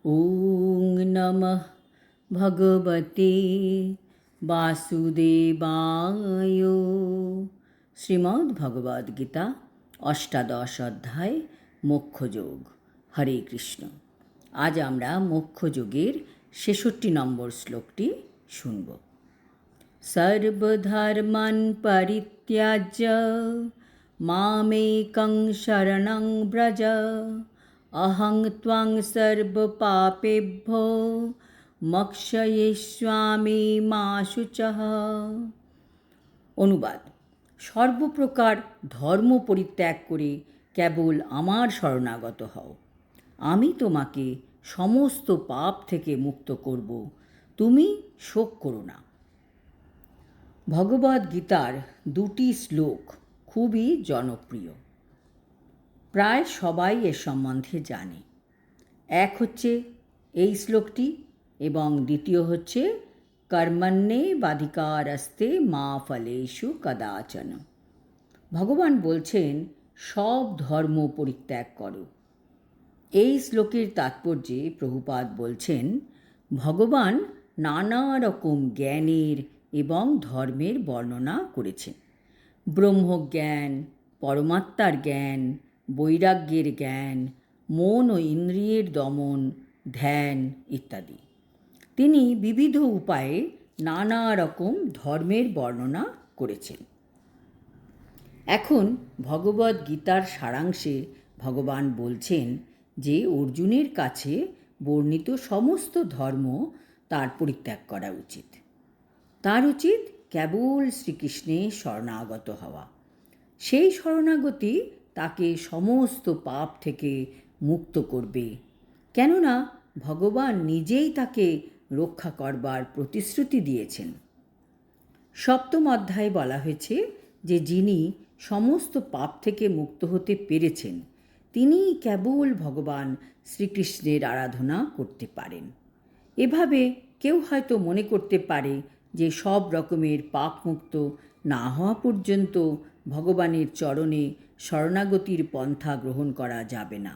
ওং নমঃ ভগবতে বাসুদেবায়। শ্রীমদ্ ভগবদ গীতা অষ্টাদশ অধ্যায় মোক্ষযোগ। হরে কৃষ্ণ। আজ আমরা মোক্ষযোগের ৬৬ নম্বর শ্লোকটি শুনব। সর্বধর্মাन् পরিত্যাজ্য মামেকং শরণং ব্রজ অহং ত্বং সর্বপাপেভ্যো মোক্ষয়িষ্যামি মা শুচঃ। অনুবাদ: সর্বপ্রকার ধর্ম পরিত্যাগ করে কেবল আমার শরণাগত হও, আমি তোমাকে সমস্ত পাপ থেকে মুক্ত করব, তুমি শোক করো না। ভগবদ গীতার দুটি শ্লোক খুবই জনপ্রিয়, প্রায় সবাই এর সম্বন্ধে জানে। এক হচ্ছে এই শ্লোকটি এবং দ্বিতীয় হচ্ছে কর্মণ্যেবাধিকারস্তে মা ফলেষু কদাচন। ভগবান বলছেন সব ধর্ম পরিত্যাগ করো। এই শ্লোকের তাৎপর্যে প্রভুপাদ বলছেন ভগবান নানা রকম জ্ঞানের এবং ধর্মের বর্ণনা করেছেন। ব্রহ্মজ্ঞান, পরমাত্মার জ্ঞান, বৈরাগ্যের জ্ঞান, মন ও ইন্দ্রিয়ের দমন, ধ্যান ইত্যাদি। তিনি বিবিধ উপায়ে নানা রকম ধর্মের বর্ণনা করেছেন। এখন ভগবদ গীতার সারাংশে ভগবান বলছেন যে অর্জুনের কাছে বর্ণিত সমস্ত ধর্ম তার পরিত্যাগ করা উচিত। তার উচিত কেবল শ্রীকৃষ্ণে শরণাগত হওয়া। সেই শরণাগতি তাকে সমস্ত পাপ থেকে মুক্ত করবে, কেননা ভগবান নিজেই তাকে রক্ষা করবার প্রতিশ্রুতি দিয়েছেন। সপ্তম অধ্যায়ে বলা হয়েছে যে যিনি সমস্ত পাপ থেকে মুক্ত হতে পেরেছেন তিনিই কেবল ভগবান শ্রীকৃষ্ণের আরাধনা করতে পারেন। এভাবে কেউ হয়তো মনে করতে পারে যে সব রকমের পাপ মুক্ত না হওয়া পর্যন্ত ভগবানের চরণে শরণাগতির পন্থা গ্রহণ করা যাবে না।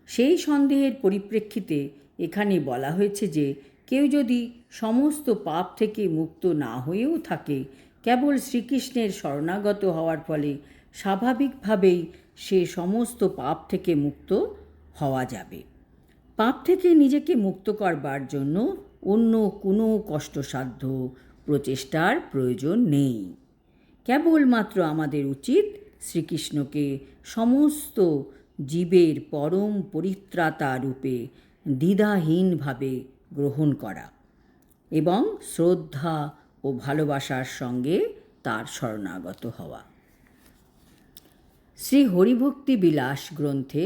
সেই সন্দেহের পরিপ্রেক্ষিতে এখানে বলা হয়েছে যে কেউ যদি সমস্ত পাপ থেকে মুক্ত না হয়েও থাকে, কেবল শ্রীকৃষ্ণের শরণাগত হওয়ার ফলে স্বাভাবিকভাবেই সে সমস্ত পাপ থেকে মুক্ত হওয়া যাবে। পাপ থেকে নিজেকে মুক্ত করবার জন্য অন্য কোনো কষ্টসাধ্য প্রচেষ্টার প্রয়োজন নেই। কেবলমাত্র আমাদের উচিত শ্রীকৃষ্ণকে সমস্ত জীবের পরম পরিত্রাতা রূপে দ্বিধাহীনভাবে গ্রহণ করা এবং শ্রদ্ধা ও ভালোবাসার সঙ্গে তার শরণাগত হওয়া। শ্রী হরিভক্তি বিলাস গ্রন্থে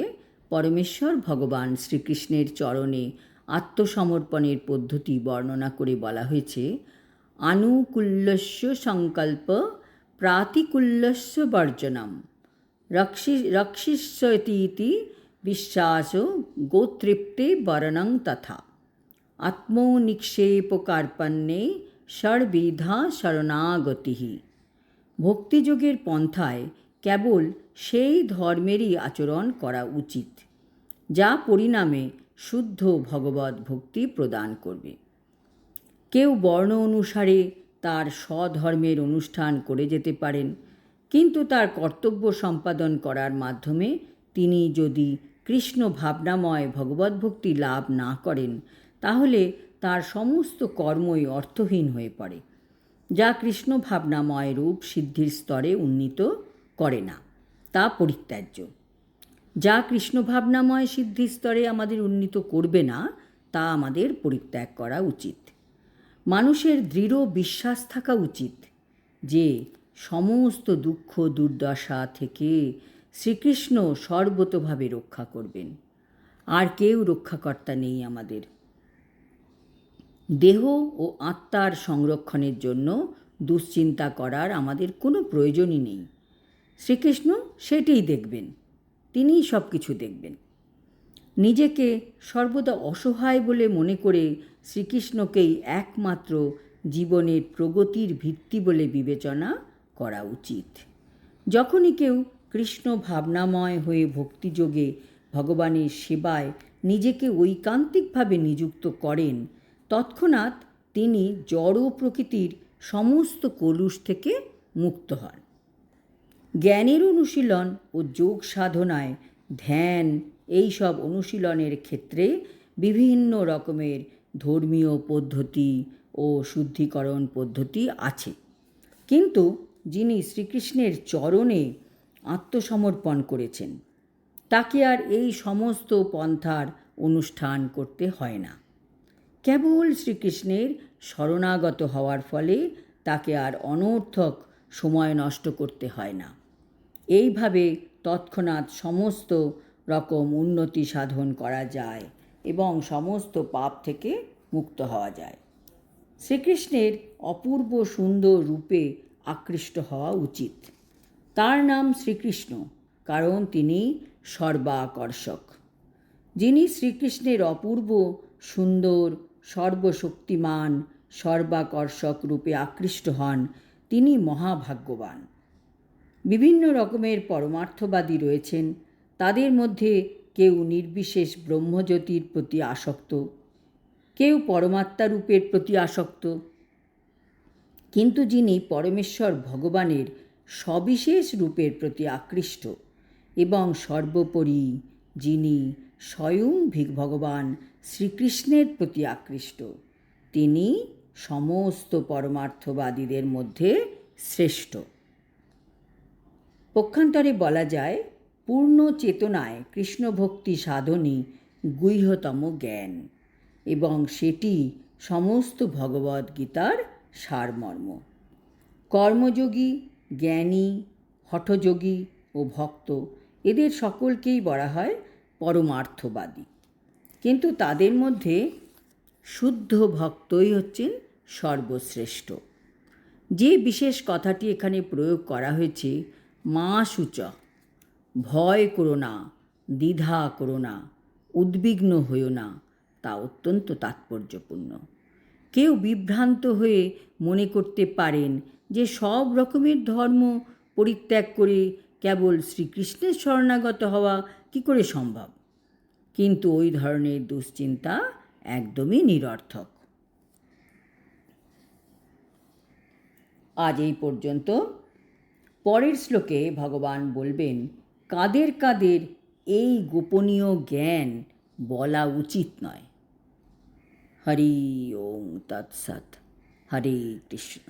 পরমেশ্বর ভগবান শ্রীকৃষ্ণের চরণে আত্মসমর্পণের পদ্ধতি বর্ণনা করে বলা হয়েছে আনুকূল্যস্য সংকল্প প্রাতিকূল্যস্য বর্জনম রক্ষিষ্যতীতি বিশ্বাস গোতৃপ্তে বরণং তথা আত্মনিক্ষেপকার্পণ্যে ষড়বিধা শরণাগতি। ভক্তিযোগের পন্থায় কেবল সেই ধর্মেরই আচরণ করা উচিত যা পরিণামে শুদ্ধ ভগবত ভক্তি প্রদান করবে। কেউ বর্ণ অনুসারে তার স্বধর্মের অনুষ্ঠান করে যেতে পারেন, কিন্তু তার কর্তব্য সম্পাদন করার মাধ্যমে তিনি যদি কৃষ্ণ ভাবনাময় ভগবত ভক্তি লাভ না করেন, তাহলে তার সমস্ত কর্মই অর্থহীন হয়ে পড়ে, যা কৃষ্ণ ভাবনাময় রূপ সিদ্ধির স্তরে উন্নীত করে না, তা পরিত্যাজ্য। যা কৃষ্ণ ভাবনাময় সিদ্ধির স্তরে আমাদের উন্নীত করবে না, তা আমাদের পরিত্যাগ করা উচিত। মানুষের দৃঢ় বিশ্বাস থাকা উচিত যে সমস্ত দুঃখ দুর্দশা থেকে শ্রীকৃষ্ণ সর্বতোভাবে রক্ষা করবেন। আর কেউ রক্ষাকর্তা নেই আমাদের। দেহ ও আত্মার সংরক্ষণের জন্য দুশ্চিন্তা করার আমাদের কোনো প্রয়োজনই নেই। শ্রীকৃষ্ণ সেটাই দেখবেন, তিনিই সব কিছু দেখবেন। নিজেকে সর্বদা অসহায় বলে মনে করে শ্রীকৃষ্ণকেই একমাত্র জীবনের প্রগতির ভিত্তি বলে বিবেচনা করা উচিত। যখনই কেউ কৃষ্ণ ভাবনাময় হয়ে ভক্তিযোগে ভগবানের সেবায় নিজেকে ঐকান্তিকভাবে নিযুক্ত করেন, তৎক্ষণাৎ তিনি জড় প্রকৃতির সমস্ত কলুষ থেকে মুক্ত হন। জ্ঞানের অনুশীলন ও যোগ সাধনায় ধ্যান, এই সব অনুশীলনের ক্ষেত্রে বিভিন্ন রকমের ধর্মীয় পদ্ধতি ও শুদ্ধিকরণ পদ্ধতি আছে, কিন্তু যিনি শ্রীকৃষ্ণের চরণে আত্মসমর্পণ করেছেন তাকে আর এই সমস্ত পন্থার অনুষ্ঠান করতে হয় না। কেবল শ্রীকৃষ্ণের শরণাগত হওয়ার ফলে তাকে আর অনর্থক সময় নষ্ট করতে হয় না। এইভাবে তৎক্ষণাৎ সমস্ত রকম উন্নতি সাধন করা যায় এবং সমস্ত পাপ থেকে মুক্ত হওয়া যায়। শ্রীকৃষ্ণের অপূর্ব সুন্দর রূপে আকৃষ্ট হওয়া উচিত। তার নাম শ্রীকৃষ্ণ, কারণ তিনি সর্বাকর্ষক। যিনি শ্রীকৃষ্ণের অপূর্ব সুন্দর, সর্বশক্তিমান, সর্বাকর্ষক রূপে আকৃষ্ট হন, তিনি মহাভাগ্যবান। বিভিন্ন রকমের পরমার্থবাদী রয়েছেন। তাদের মধ্যে কেউ নির্বিশেষ ব্রহ্মজ্যোতির প্রতি আসক্ত, কেউ পরমাত্মা রূপের প্রতি আসক্ত, কিন্তু যিনি পরমেশ্বর ভগবানের সবিশেষ রূপের প্রতি আকৃষ্ট এবং সর্বোপরি যিনি স্বয়ং ভগবান শ্রীকৃষ্ণের প্রতি আকৃষ্ট, তিনি সমস্ত পরমার্থবাদীদের মধ্যে শ্রেষ্ঠ। পক্ষান্তরে বলা যায়, পূর্ণ চেতনায় কৃষ্ণভক্তি সাধনই গুহ্যতম জ্ঞান, এবং সেটি সমস্ত ভগবদ্গীতার সারমর্ম। কর্মযোগী, জ্ঞানী, হঠযোগী ও ভক্ত, এদের সকলকেই বলা হয় পরমার্থবাদী, কিন্তু তাদের মধ্যে শুদ্ধ ভক্তই হচ্ছেন সর্বশ্রেষ্ঠ। যে বিশেষ কথাটি এখানে প্রয়োগ করা হয়েছে, মা শুচ, ভয় করো না, দ্বিধা করো না, উদ্বিগ্ন হইও না, তা অত্যন্ত তাৎপর্যপূর্ণ। কেউ বিভ্রান্ত হয়ে মনে করতে পারেন যে সব রকমের ধর্ম পরিত্যাগ করে কেবল শ্রীকৃষ্ণের শরণাগত হওয়া কী করে সম্ভব, কিন্তু ওই ধরনের দুশ্চিন্তা একদমই নিরর্থক। আজ এই পর্যন্ত। পরের শ্লোকে ভগবান বলবেন কাদের কাদের এই গোপনীয় জ্ঞান বলা উচিত নয়। হরি ওম তৎসৎ। হরে কৃষ্ণ।